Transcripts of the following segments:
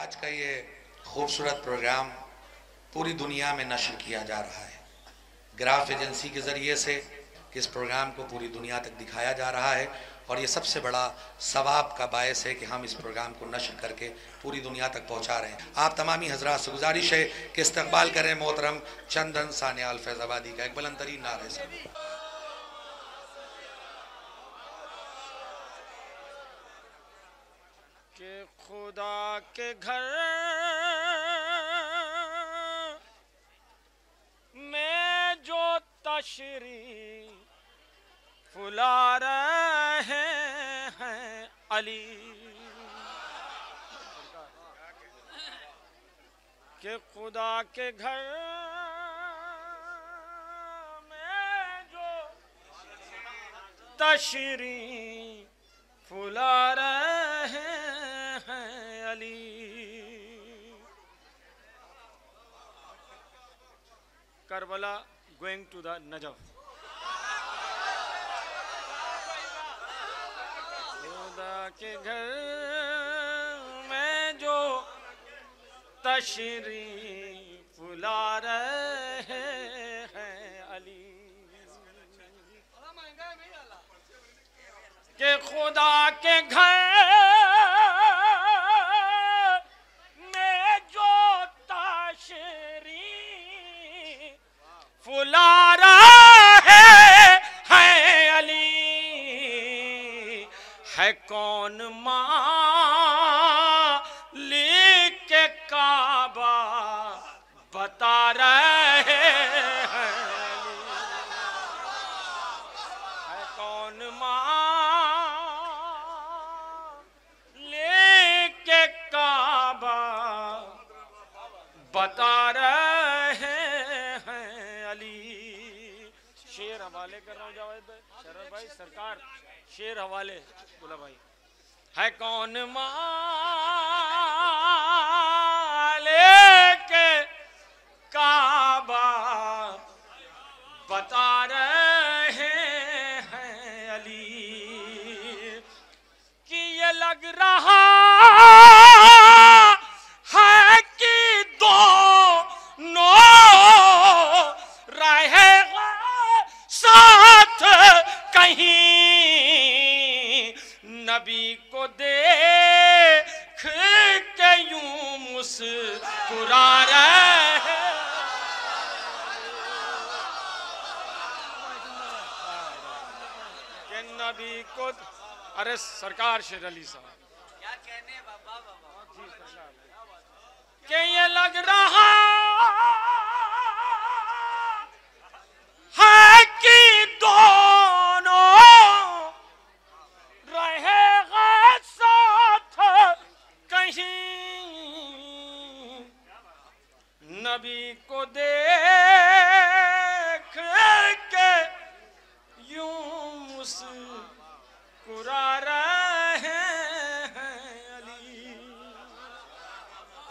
आज का ये खूबसूरत प्रोग्राम पूरी दुनिया में नश्र किया जा रहा है ग्राफ एजेंसी के ज़रिए से। इस प्रोग्राम को पूरी दुनिया तक दिखाया जा रहा है और ये सबसे बड़ा सवाब का बायस है कि हम इस प्रोग्राम को नश्र करके पूरी दुनिया तक पहुंचा रहे हैं। आप तमामी हजरात से गुजारिश है कि इस्तकबाल करें मोहतरम चंदन सान्याल फैज़ाबादी का एक बुलंद तरीन नारे से। कि खुदा के घर में जो तशरीफ ला रहे हैं अली, कि खुदा के घर में जो तशरीफ ला रहे हैं Ali. Karbala going to the Najaf. खुदा के घर में जो तशरीफ ला रहे हैं अली, के खुदा के घर में जो तशरीफ ला रहे हैं अली, है कौन मालिक के काबा बता रहे हैं, है कौन मालिक के काबा बता रहे हैं अली। शेर हवाले कर रहा हूँ जावेद शरद भाई सरकार, शेर हवाले बोला भाई। है कौन मालिक काबा बता रहे हैं अली, कि ये लग रहा है कि दोनों रहेगा साथ कहीं, नबी को देख के यूं मुस्कुरा रहे, के नबी को। अरे सरकार शेर अली साहब क्या कहने बाबा जी सरकार, के ये लग रहा है कि दोनों रहेगा साथ कहीं, नबी को देख के यूं मुस्कुरा रहे हैं अली।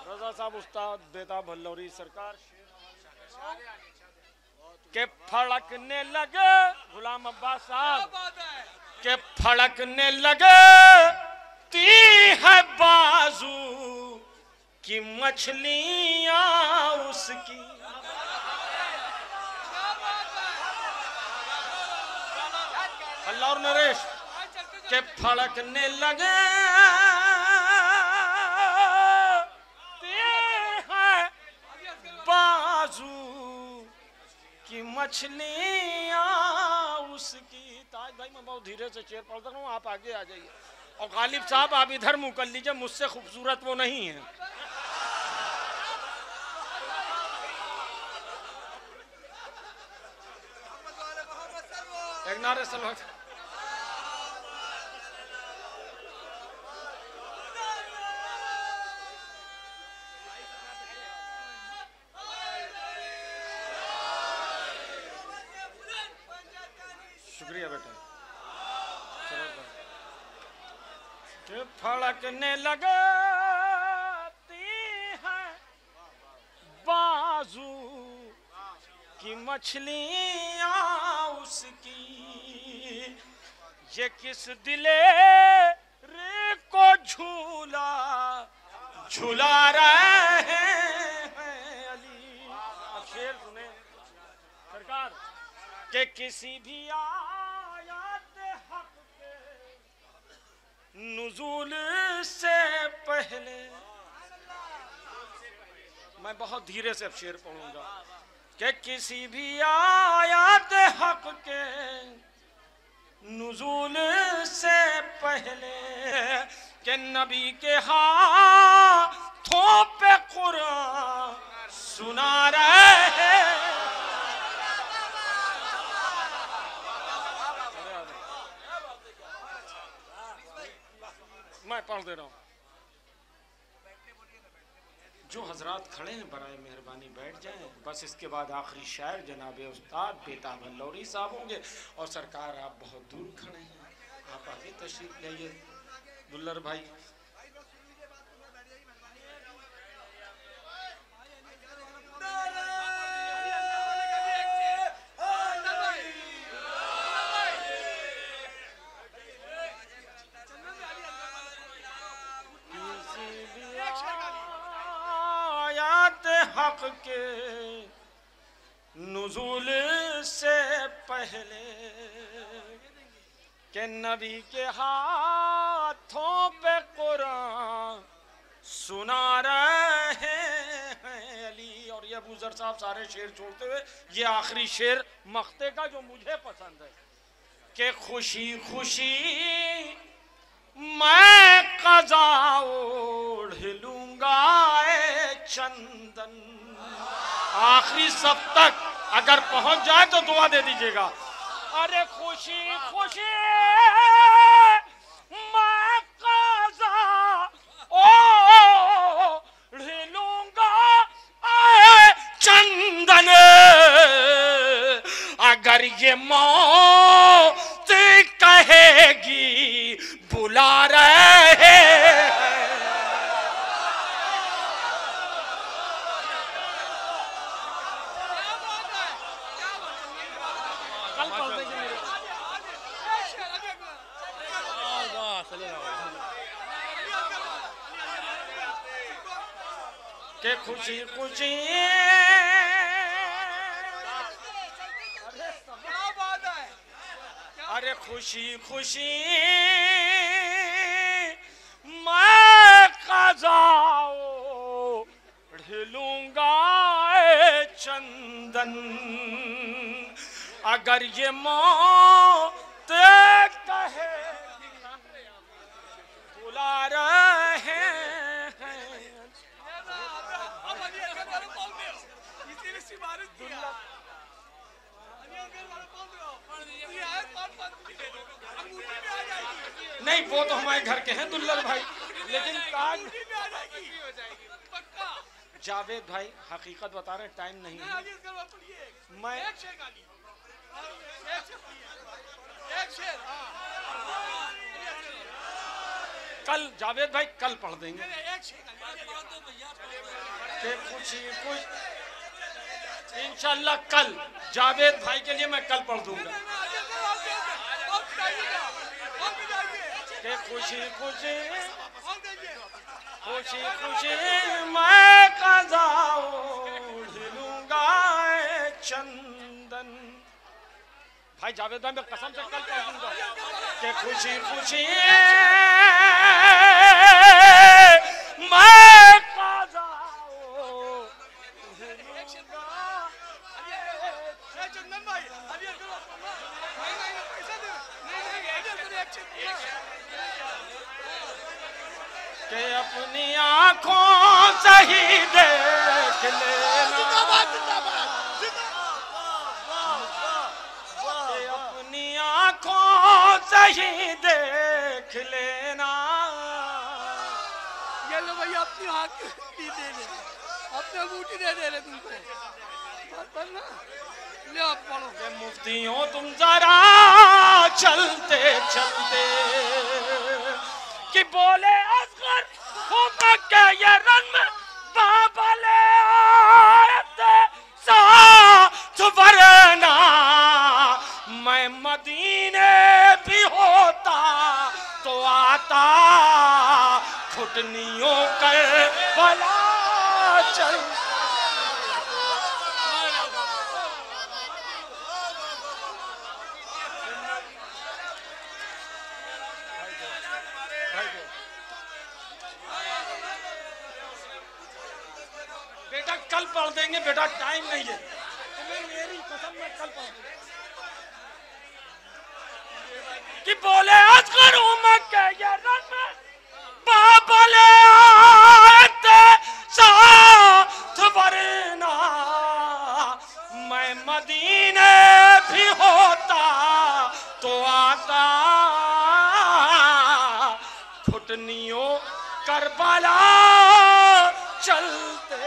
रजा साहब उस्ताद बेताब भल्लौरी सरकार के फड़कने लगे, गुलाम अब्बास साहब के फड़कने लगे ती है बाजू की मछलियां उसकी, अल्लाह और नरेश के फड़कने लगे ती है बाजू कि मछलियां उसकी। ताज भाई मैं बहुत धीरे से शेर पढ़ता हूँ, आप आगे आ जाइए। और गालिब साहब आप इधर मुंह कर लीजिए, मुझसे खूबसूरत वो नहीं है। एक नारे सलाम। शुक्रिया बेटा। के फड़कने लगती है बाजू की मछलियां उसकी, ये किस दिले रे को झूला झुला रहे हैं अली। अब शेर सुने सरकार के किसी भी आयत हक के नुज़ूल से पहले, मैं बहुत धीरे से अब शेर पढ़ूंगा, कि किसी भी आयत हक के नुज़ूल से पहले के नबी के हाथों पे कुरान सुना रहे। मैं पढ़ दे रहा हूं। जो हजरात खड़े हैं बराए मेहरबानी बैठ जाएं। बस इसके बाद आखिरी शायर जनाब उस्ताद बेताब लौरी साहब होंगे। और सरकार आप बहुत दूर खड़े हैं, आप आगे तशरीफ लाइए। दुल्लर भाई हक के नुज़ूल से पहले के नबी के हाथों पे कुरान सुना रहे हैं अली। और ये अबू ज़र साहब सारे शेर छोड़ते हुए ये आखिरी शेर मख्ते का जो मुझे पसंद है कि खुशी खुशी मैं क़ज़ा ओढ़ लूंगा चंदन। आखिरी सब तक अगर पहुंच जाए तो दुआ दे दीजिएगा। अरे खुशी खुशी मैं क़ज़ा ओढ़ लूंगा चंदन, अगर ये मौत कहेगी बुला रहे। के खुशी खुशी अरे खुशी खुशी मैं क़ज़ा ओढ़ लूंगा चंदन, अगर ये मौत कहे बुला रहे हैं। नहीं वो तो हमारे घर के हैं दुल्लर भाई, लेकिन ताज जावेद भाई हकीकत बता रहे टाइम नहीं है। मैं कल जावेद भाई कल पढ़ देंगे। खुशी खुश इंशाल्लाह कल जावेद भाई के लिए मैं कल पढ़ दूंगा। खुशी खुशी खुशी खुशी मैं क़ज़ा ओढ़ लूंगा चंदन। भाई जावेद भाई मैं कसम से कल पढ़ दूंगा कि खुशी खुशी मैं क़ज़ा के अपनी आँखों से ही देख लेना, के अपनी आँखों से ही देख लेना। ये लो भाई अपनी आँख दे ले, अपने अंगूठी दे ले तुमको। पढ़ना ले आप पढ़ो। के मुफ्तियों तुम जरा चलते चलते कि बोले असगर हो मक्के ये रन में बाबले आते साथ वरना मैं मदीने भी होता तो आता घुटनियों कर बेटा कल पढ़ देंगे बेटा, टाइम नहीं है। तुम्हें मेरी कसम, मैं कल पढ़ दूंगा। कि बोले असगर मक्के के रन में बाबले आते साथ वरना मैं मदीने भी होता तो आता, घुटनियों करबला चलते